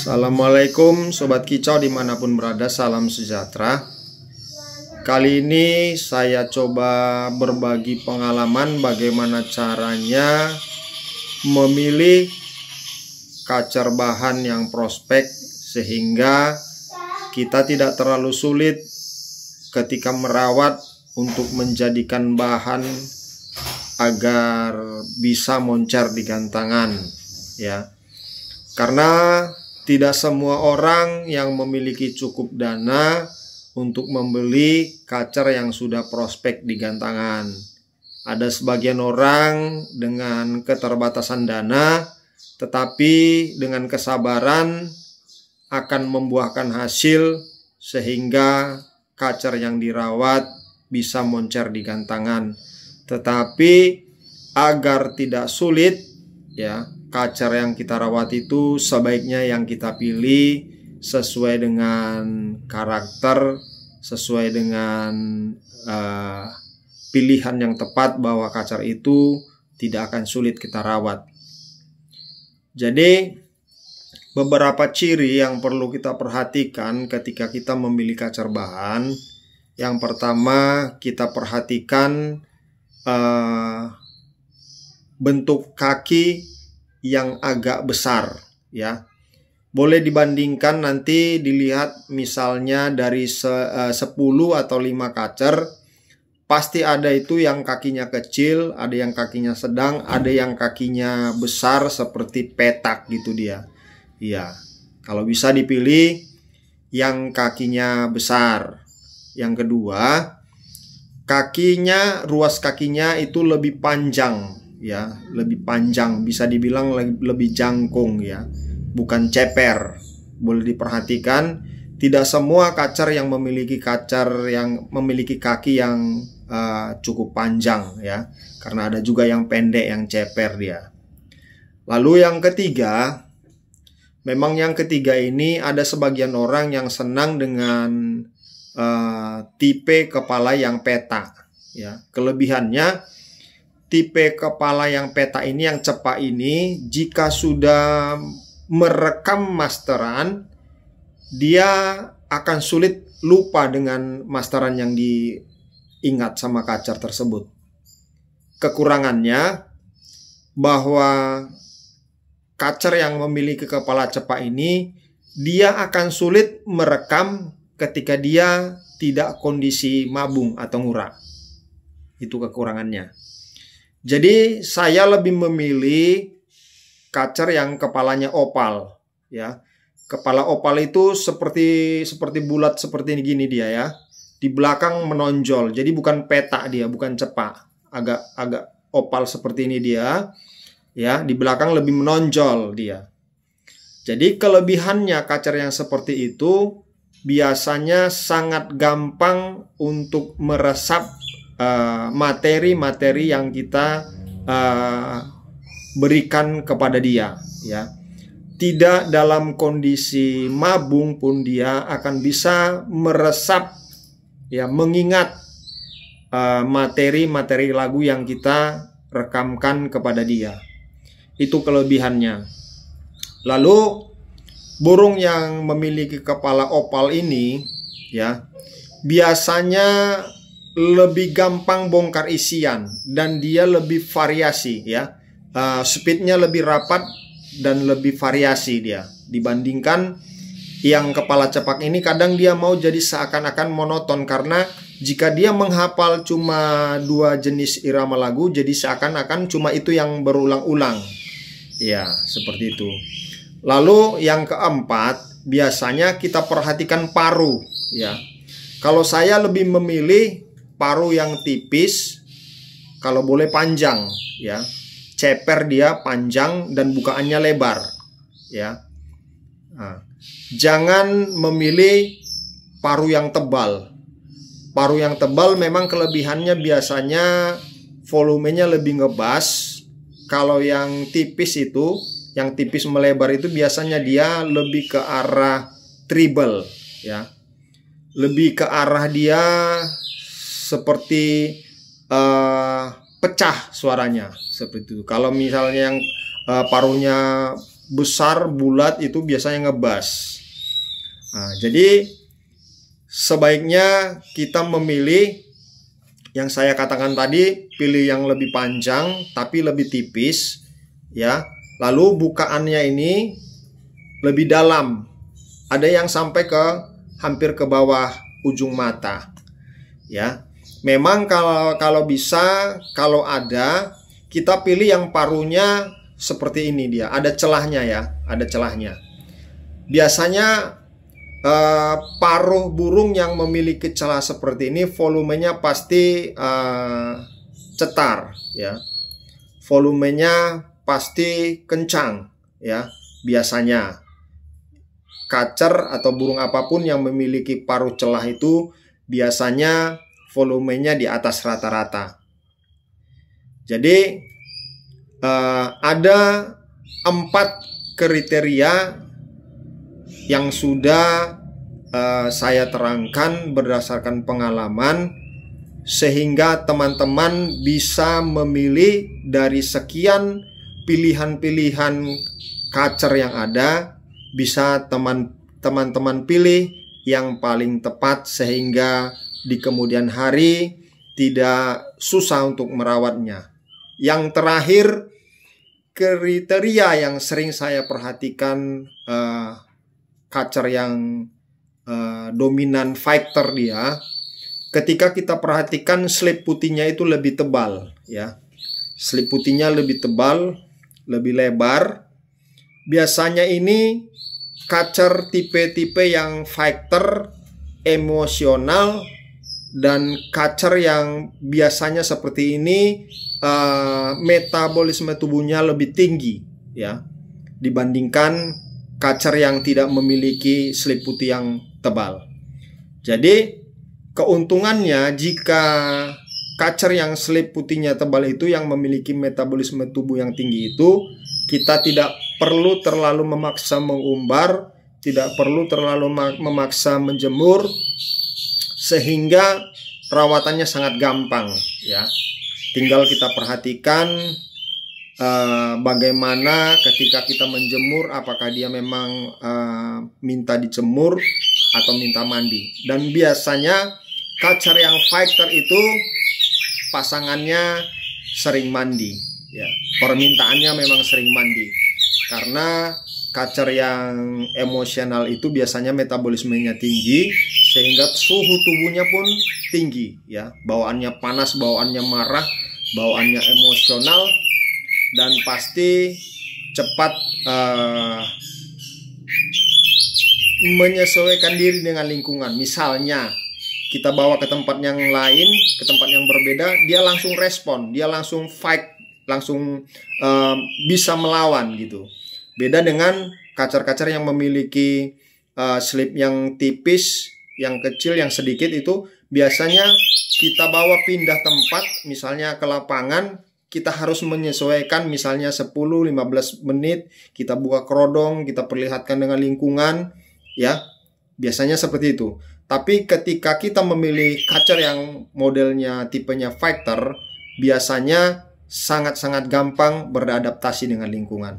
Assalamualaikum Sobat Kicau dimanapun berada, salam sejahtera. Kali ini saya coba berbagi pengalaman bagaimana caranya memilih kacer bahan yang prospek sehingga kita tidak terlalu sulit ketika merawat untuk menjadikan bahan agar bisa moncer di gantangan, ya. Karena tidak semua orang yang memiliki cukup dana untuk membeli kacer yang sudah prospek di gantangan. Ada sebagian orang dengan keterbatasan dana, tetapi dengan kesabaran akan membuahkan hasil sehingga kacer yang dirawat bisa moncer di gantangan. Tetapi agar tidak sulit, ya, kacer yang kita rawat itu sebaiknya yang kita pilih sesuai dengan karakter, sesuai dengan pilihan yang tepat bahwa kacer itu tidak akan sulit kita rawat. Jadi beberapa ciri yang perlu kita perhatikan ketika kita memilih kacer bahan. Yang pertama, kita perhatikan bentuk kaki yang agak besar, ya. Boleh dibandingkan, nanti dilihat misalnya dari 10 atau 5 kacer, pasti ada itu yang kakinya kecil, ada yang kakinya sedang, ada yang kakinya besar seperti petak gitu dia. Iya, kalau bisa dipilih yang kakinya besar. Yang kedua, ruas kakinya itu lebih panjang, ya, lebih panjang, bisa dibilang lebih jangkung, ya, bukan ceper. Boleh diperhatikan, tidak semua kacer yang memiliki kaki yang cukup panjang, ya, karena ada juga yang pendek, yang ceper dia. Lalu yang ketiga, memang yang ketiga ini ada sebagian orang yang senang dengan tipe kepala yang peta, ya. Kelebihannya, tipe kepala yang peta ini, yang cepak ini, jika sudah merekam masteran, dia akan sulit lupa dengan masteran yang diingat sama kacer tersebut. Kekurangannya, bahwa kacer yang memiliki kepala cepak ini, dia akan sulit merekam ketika dia tidak kondisi mabung atau ngurak. Itu kekurangannya. Jadi saya lebih memilih kacer yang kepalanya opal, ya. Kepala opal itu seperti bulat seperti ini gini dia, ya. Di belakang menonjol. Jadi bukan petak dia, bukan cepak. Agak opal seperti ini dia, ya. Di belakang lebih menonjol dia. Jadi kelebihannya kacer yang seperti itu biasanya sangat gampang untuk meresap materi-materi yang kita berikan kepada dia, ya. Tidak dalam kondisi mabung pun dia akan bisa meresap, ya, mengingat materi-materi lagu yang kita rekamkan kepada dia. Itu kelebihannya. Lalu burung yang memiliki kepala opal ini, ya, biasanya lebih gampang bongkar isian dan dia lebih variasi, ya. Speednya lebih rapat dan lebih variasi dia dibandingkan yang kepala cepak ini. Kadang dia mau jadi seakan-akan monoton, karena jika dia menghafal cuma 2 jenis irama lagu, jadi seakan-akan cuma itu yang berulang-ulang, ya, seperti itu. Lalu yang keempat, biasanya kita perhatikan paru, ya. Kalau saya lebih memilih paru yang tipis, kalau boleh panjang, ya. Ceper dia panjang dan bukaannya lebar, ya. Nah, jangan memilih paru yang tebal. Paru yang tebal memang kelebihannya biasanya volumenya lebih ngebas. Kalau yang tipis itu, yang tipis melebar itu biasanya dia lebih ke arah treble, ya. Lebih ke arah dia seperti pecah suaranya, seperti itu. Kalau misalnya yang paruhnya besar bulat itu biasanya ngebas. Nah, jadi sebaiknya kita memilih yang saya katakan tadi, pilih yang lebih panjang tapi lebih tipis ya. Lalu bukaannya ini lebih dalam. Ada yang sampai ke hampir ke bawah ujung mata. Ya. Memang kalau bisa, kalau ada, kita pilih yang paruhnya seperti ini dia. Ada celahnya ya, ada celahnya. Biasanya paruh burung yang memiliki celah seperti ini volumenya pasti cetar ya. Volumenya pasti kencang ya. Biasanya kacer atau burung apapun yang memiliki paruh celah itu biasanya volumenya di atas rata-rata. Jadi ada 4 kriteria yang sudah saya terangkan berdasarkan pengalaman, sehingga teman-teman bisa memilih dari sekian pilihan-pilihan kacer yang ada, bisa teman-teman pilih yang paling tepat sehingga di kemudian hari tidak susah untuk merawatnya. Yang terakhir, kriteria yang sering saya perhatikan kacer yang dominan fighter dia, ketika kita perhatikan slip putihnya itu lebih tebal ya. Slip putihnya lebih tebal, lebih lebar. Biasanya ini kacer tipe-tipe yang fighter, emosional, dan kacer yang biasanya seperti ini metabolisme tubuhnya lebih tinggi ya dibandingkan kacer yang tidak memiliki slip putih yang tebal. Jadi keuntungannya jika kacer yang slip putihnya tebal itu yang memiliki metabolisme tubuh yang tinggi itu, kita tidak perlu terlalu memaksa mengumbar, tidak perlu terlalu memaksa menjemur, sehingga perawatannya sangat gampang ya. Tinggal kita perhatikan bagaimana ketika kita menjemur, apakah dia memang minta dijemur atau minta mandi. Dan biasanya kacer yang fighter itu pasangannya sering mandi ya. Permintaannya memang sering mandi, karena kacer yang emosional itu biasanya metabolismenya tinggi, sehingga suhu tubuhnya pun tinggi ya. Bawaannya panas, bawaannya marah, bawaannya emosional, dan pasti cepat menyesuaikan diri dengan lingkungan. Misalnya kita bawa ke tempat yang lain, ke tempat yang berbeda, dia langsung respon, dia langsung fight, langsung bisa melawan gitu. Beda dengan kacer-kacer yang memiliki slip yang tipis, yang kecil, yang sedikit, itu biasanya kita bawa pindah tempat, misalnya ke lapangan, kita harus menyesuaikan, misalnya 10-15 menit, kita buka kerodong, kita perlihatkan dengan lingkungan, ya, biasanya seperti itu. Tapi ketika kita memilih kacer yang modelnya tipenya fighter, biasanya sangat-sangat gampang beradaptasi dengan lingkungan.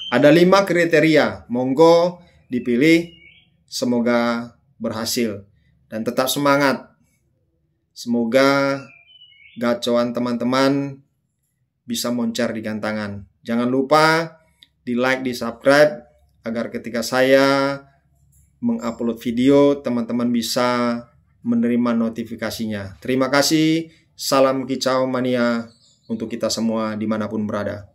Ada 5 kriteria, monggo dipilih, semoga berhasil. Dan tetap semangat. Semoga gacoan teman-teman bisa moncer di gantangan. Jangan lupa di like, di subscribe, agar ketika saya mengupload video, teman-teman bisa menerima notifikasinya. Terima kasih, salam kicau mania untuk kita semua dimanapun berada.